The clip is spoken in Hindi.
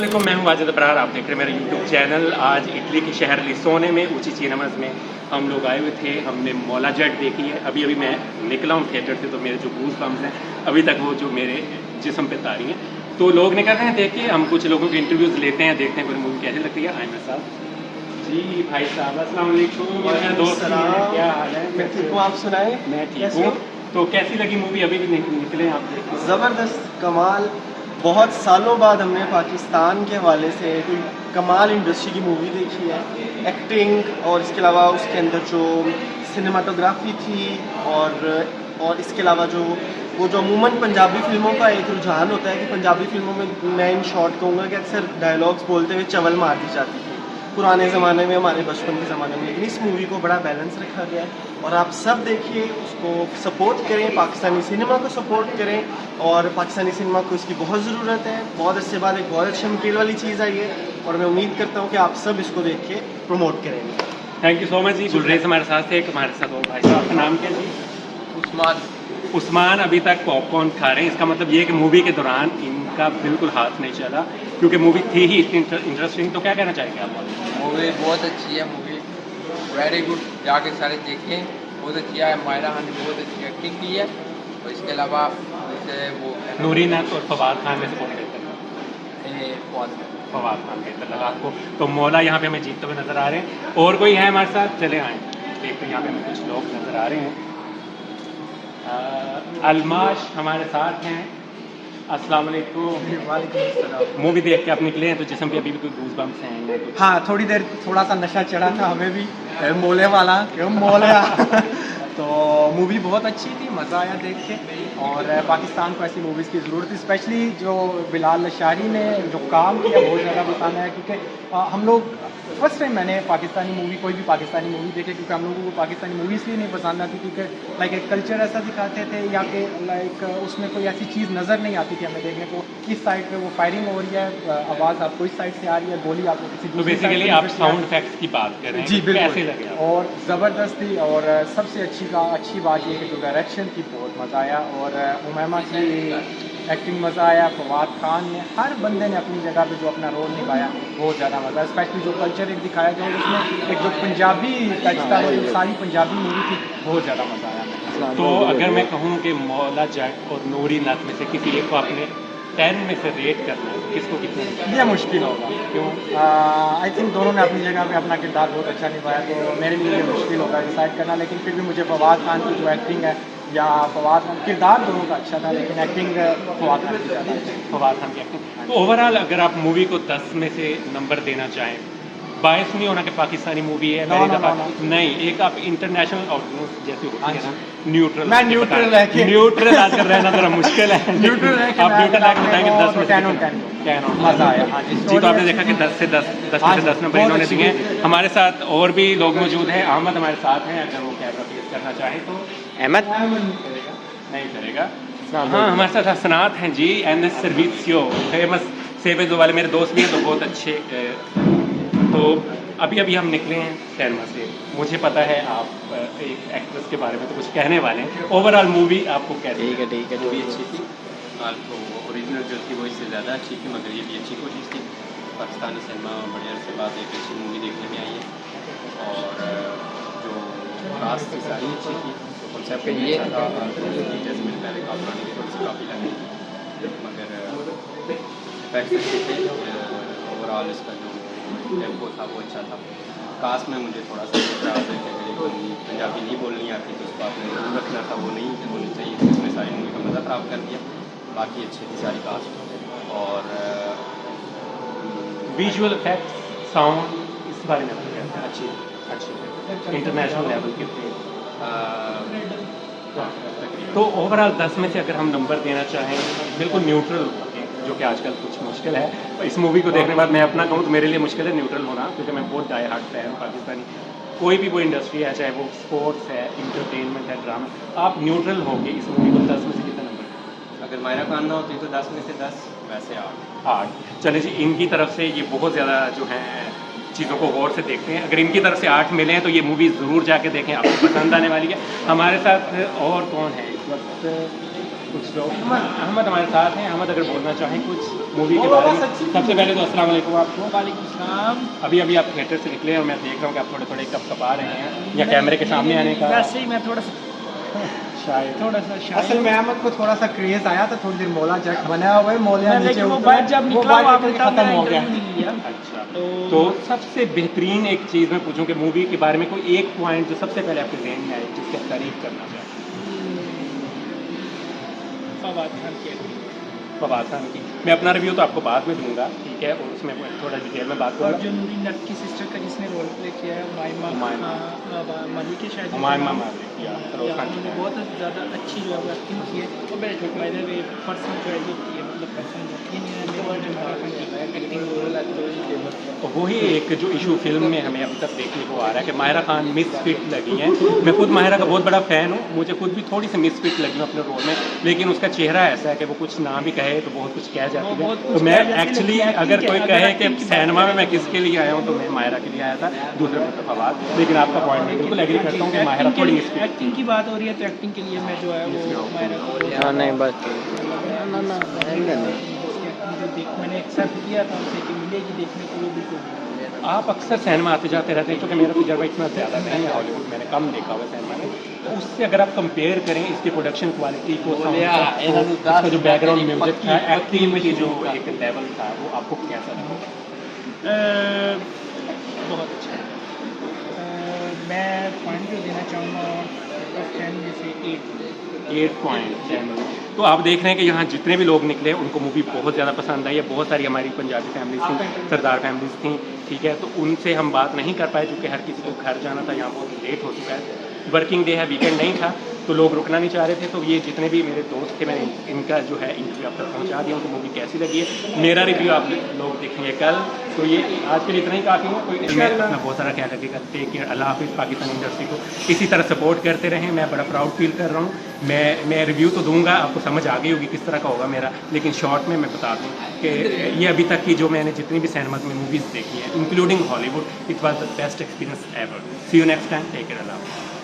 अस्सलाम, मैं हूं वाजिद अबरार। आप देख रहे हैं मेरा यूट्यूब चैनल। आज इटली के शहर लिसोने में ऊंची सिनेमास में हम लोग आए हुए थे। हमने मौला जेट देखी है। अभी मैं निकला हूं थिएटर से, तो मेरे जो गूज बम्स हैं अभी तक वो जो मेरे जिस्म पे तारी हैं। तो लोग निकल रहे हैं देखिए, हम कुछ लोगों के इंटरव्यूज़ लेते हैं, देखते हैं कोई मूवी कैसी लगती है। आए मेरे साथ जी भाई साहब, अस्सलाम वालेकुम। मेरा दोस्त क्या हाल है? मैं ठीक हूँ, आप सुनाए? मैं ठीक हूँ। तो कैसी लगी मूवी? अभी भी निकले आप देख? ज़बरदस्त, कमाल। बहुत सालों बाद हमने पाकिस्तान के हवाले से कोई कमाल इंडस्ट्री की मूवी देखी है। एक्टिंग और इसके अलावा उसके अंदर जो सिनेमाटोग्राफी थी और इसके अलावा जो वो जो अमूमन पंजाबी फ़िल्मों का एक रुझान होता है कि पंजाबी फ़िल्मों में मैं इन शॉर्ट कहूँगा कि अक्सर डायलॉग्स बोलते हुए चवल मार दी जाती थी पुराने ज़माने में, हमारे बचपन के ज़माने में। लेकिन इस मूवी को बड़ा बैलेंस रखा गया है और आप सब देखिए, उसको सपोर्ट करें, पाकिस्तानी सिनेमा को सपोर्ट करें। और पाकिस्तानी सिनेमा को इसकी बहुत ज़रूरत है। बहुत अरसे बाद एक बहुत अच्छी मटेरियल वाली चीज़ आई है और मैं उम्मीद करता हूँ कि आप सब इसको देख के प्रमोट करेंगे। थैंक यू सो मच जी। गुलरेज हमारे साथ थे, हमारे साथ और भाई साहब का नाम क्या जी? उस्मान अभी तक पॉपकॉर्न खा रहे हैं। इसका मतलब ये कि मूवी के दौरान इनका बिल्कुल हाथ नहीं चला, क्योंकि मूवी थी ही इतनी इंटरेस्टिंग। तो क्या कहना चाहेंगे आप? मूवी बहुत अच्छी है, मूवी वेरी गुड, जाके सारे देखें। बहुत अच्छी है, मायरा खान ने बहुत अच्छी एक्टिंग की है। और इसके अलावा जैसे वो नूरीन और फवाद खान में से कौन बेहतर लगा? फवाद खान बेहतर लगा आपको। तो मौला यहाँ पे हमें जीतते हुए नजर आ रहे हैं। और कोई है हमारे साथ? चले आए देखते हैं। यहाँ पे हमें कुछ लोग नजर आ रहे हैं। अलमाश हमारे साथ हैं। अस्सलाम वालेकुम। मूवी देख के आप निकले हैं, तो जिसम पे अभी भी कोई गूज बम्स हैं? हाँ, थोड़ी देर थोड़ा सा नशा चढ़ा था हमें भी, मोले वाला क्यों मोले तो मूवी बहुत अच्छी थी, मज़ा आया देख के। और पाकिस्तान को ऐसी मूवीज़ की ज़रूरत है, स्पेशली जो बिलाल लशारी ने जो काम किया बहुत ज़्यादा बताना है। क्योंकि हम लोग फर्स्ट टाइम मैंने पाकिस्तानी मूवी, कोई भी पाकिस्तानी मूवी देखे, क्योंकि हम लोगों को पाकिस्तानी मूवी इसलिए नहीं पसंद आती क्योंकि लाइक एक कल्चर ऐसा दिखाते थे, या कि लाइक उसमें कोई ऐसी चीज़ नज़र नहीं आती थी हमें देखने को। किस साइड पे वो फायरिंग हो रही है, आवाज़ आपको इस साइड से आ रही है, गोली आपको किसी तो बेसिकली आप साउंड इफेक्ट्स की बात कर रहे हैं? जी बिल्कुल। कैसे लगे? और ज़बरदस्त थी। और सबसे अच्छी बात ये कि जो डायरेक्शन थी बहुत मज़ा आया। और उमैमा की एक्टिंग मज़ा आया। फवाद खान ने, हर बंदे ने अपनी जगह पे जो अपना रोल निभाया बहुत ज़्यादा मज़ा। स्पेशली जो कल्चर एक दिखाया गया उसमें एक जो पंजाबी टच था, जो सारी पंजाबी मूवी थी, बहुत ज़्यादा मज़ा आया। तो अगर मैं कहूँ कि मौला जेट और नूरी नथ में से किसी एक को आपने 10 में से रेट करना है, तो किसको कितना? ये मुश्किल होगा। क्यों? आई थिंक दोनों ने अपनी जगह पे अपना किरदार बहुत अच्छा निभाया, तो मेरे लिए ये मुश्किल होगा डिसाइड करना। लेकिन फिर भी मुझे फवाद खान की जो एक्टिंग है, या फवाद खान किरदार दोनों का अच्छा था, लेकिन एक्टिंग फवाद खान की ज़्यादा अच्छी। फवाद खान की एक्टिंग। तो ओवरऑल अगर आप मूवी को 10 में से नंबर देना चाहें, बायस नहीं होना कि पाकिस्तानी मूवी है पहली दफा, नहीं, एक आप इंटरनेशनल ऑडियंस जैसे होती है ना, न्यूट्रल। मैं न्यूट्रल है कि न्यूट्रल आकर रहना थोड़ा मुश्किल है। न्यूट्रल है कि आप न्यूट्रल आकर बताएंगे 10 में से 10 मज़ा आया। हाँ जी। तो आपने देखा कि 10 में से 10 नंबर इन्होंने दिए हैं। हमारे साथ और भी लोग मौजूद हैं। अहमद हमारे साथ हैं, अगर वो कैमरा फेस करना चाहें तो। अहमद नहीं करेगा। हाँ, हमारे साथ हसनात हैं जी, NS सर्विसियो, फेमस सेवेज वाले मेरे दोस्त भी हैं, तो बहुत अच्छे। तो अभी हम निकले हैं सिनेमा से। मुझे पता है आप एक एक्ट्रेस के बारे में तो कुछ कहने वाले हैं। ओवरऑल मूवी आपको कैसी? ठीक है, मूवी अच्छी थी। तो ओरिजिनल जो थी वो इससे ज़्यादा अच्छी थी, मगर ये भी अच्छी कोशिश थी। पाकिस्तानी सिनेमा बड़े अरसे बाद एक अच्छी मूवी देखने में आई है। और जो कास्ट थी सारी अच्छी थी, कॉन्सेप्ट भी अच्छा था। जैसे मैंने पहले कहा, पुरानी भी थोड़ी सी काफ़ी लगी, मगर इफेक्ट्स अच्छे थे। ओवरऑल इसका जो टेम्पो था वो अच्छा था। कास्ट में मुझे थोड़ा सा एतराज़ है कि अगर एक पंजाबी नहीं बोलनी आती तो उसको आपने दूर रखना था, वो नहीं होनी चाहिए थी। उसमें सारी मूवी का मज़ा ख़राब कर दिया। बाकी अच्छी थी सारी कास्ट। और विजुअल इफेक्ट्स, साउंड, इस बारे में आपको क्या लगता है? अच्छी इंटरनेशनल लेवल के थे। तो ओवरऑल 10 में से अगर हम नंबर देना चाहें, बिल्कुल न्यूट्रल, जो कि आजकल कुछ मुश्किल है। इस मूवी को देखने के बाद मैं अपना कहूँ तो मेरे लिए मुश्किल है न्यूट्रल होना, क्योंकि मैं बहुत डाई हार्ट फैन हूँ पाकिस्तानी। कोई भी वो इंडस्ट्री है, चाहे वो स्पोर्ट्स है, इंटरटेनमेंट है, ड्रामा, आप न्यूट्रल होके इस मूवी को 10 में से कितना नंबर? अगर मायरा खान ना होती तो 10 में से 10, वैसे 8। चले जी, इनकी तरफ से ये बहुत ज़्यादा जो है चीज़ों को गौर से देखते हैं। अगर इनकी तरफ से 8 मिले हैं तो ये मूवी ज़रूर जाके देखें, आपको पसंद आने वाली है। हमारे साथ और कौन है इस वक्त? कुछ लोग अहमद हमारे साथ हैं। अहमद अगर बोलना चाहें कुछ मूवी के बारे में। सबसे पहले तो अस्सलाम वालेकुम आपको। वालेकुम सलाम। अभी आप थिएटर से निकले और मैं देख रहा हूँ कि आप थोड़े कपकपा रहे हैं या कैमरे के सामने आने का वैसे ही मैं थोड़ा सा शायद असल में अहमद को थोड़ा सा क्रेज आया था, थोड़ी देर मौला जट बना हुआ है, मौलिया नीचे लेकिन वो उतरा, बात जब वो निकला बात वहाँ पे निकल के खत्म हो गया। नहीं लिया। अच्छा तो- तो सबसे बेहतरीन एक चीज़ मैं पूछूं कि मूवी के बारे में कोई एक पॉइंट जो सबसे पहले आपके जहन में आए जिसकी आप तारीफ करना चाहें। फवाद खान की फवाद खान की मैं अपना रिव्यू तो आपको बाद में दूंगा, ठीक है, और उसमें थोड़ा डिटेल में बात और करूँगा। जो नूरी नट की सिस्टर का जिसने रोल प्ले किया है हुमायमा। मलिक है शायद। हुमायमा मालिक, या फिरोज खान उन्होंने की। बहुत ज़्यादा अच्छी जो है वो एक्टिंग की है। और मेरे बाय द वे पर्सन जो है जो की है मतलब पर्सन तो वही एक जो इशू फिल्म में हमें अभी तक देखने को आ रहा है कि माहिरा खान मिसफिट लगी हैं। मैं खुद माहिरा का बहुत बड़ा फ़ैन हूँ, मुझे खुद भी थोड़ी सी मिसफिट लगी है अपने रोल में, लेकिन उसका चेहरा ऐसा है कि वो कुछ ना भी कहे तो बहुत कुछ कह जाती है। तो मैं एक्चुअली अगर कोई कहे कि सिनेमा में मैं किसके लिए आया हूँ तो मैं माहिरा के लिए आया था, दूसरे पर फवाद। लेकिन आपका पॉइंट मैं बिल्कुल एग्री करता हूँ कि माहिरा थोड़ी मिसफिट। एक्टिंग की बात हो रही है तो एक्टिंग के लिए मैं जो है वो मायरा को नहीं बस मैंने एक्सेप्ट किया था उनसे कि मिलेगी देखने को, वो बिल्कुल आप अक्सर सिनेमा आते जाते रहते हैं, क्योंकि मेरा तजर्बा इतना ज़्यादा नहीं है, हॉलीवुड मैंने कम देखा हुआ सिनेमा में, तो उससे अगर आप कंपेयर करें इसकी प्रोडक्शन क्वालिटी को, इसका जो बैकग्राउंड म्यूजिक था, एक्टिंग की जो एक लेवल था, वो आपको कैसा लगा? बहुत अच्छा। मैं पॉइंट जो देना चाहूँगा 10 में से 8.10। तो आप देख रहे हैं कि यहाँ जितने भी लोग निकले उनको मूवी बहुत ज़्यादा पसंद आई है। बहुत सारी हमारी पंजाबी फैमिलीज थी, सरदार फैमिलीज थी, ठीक है, तो उनसे हम बात नहीं कर पाए क्योंकि हर किसी को घर जाना था, यहाँ बहुत लेट हो चुका है, वर्किंग डे है, वीकेंड नहीं था, तो लोग रुकना नहीं चाह रहे थे। तो ये जितने भी मेरे दोस्त थे मैंने इनका जो है इंटरव्यू आप तक पहुँचा दिया, उनको मूवी कैसी लगी है। मेरा रिव्यू आप लोग देखेंगे कल। तो ये आज के लिए इतना ही काफ़ी है। कोई अपना बहुत सारा ख्याल रखिएगा। टेक केयर, अल्लाह हाफिज़। पाकिस्तान इंडस्ट्री को इसी तरह सपोर्ट करते रहें। मैं बड़ा प्राउड फील कर रहा हूँ। मैं रिव्यू तो दूंगा, आपको समझ आ गई होगी किस तरह का होगा मेरा, लेकिन शॉर्ट में मैं बता दूँ कि ये अभी तक की जो मैंने जितनी भी सिनेमा में मूवीज़ देखी हैं including Hollywood, it was the best experience ever. See you next time. Take care, Allah हाफिज़।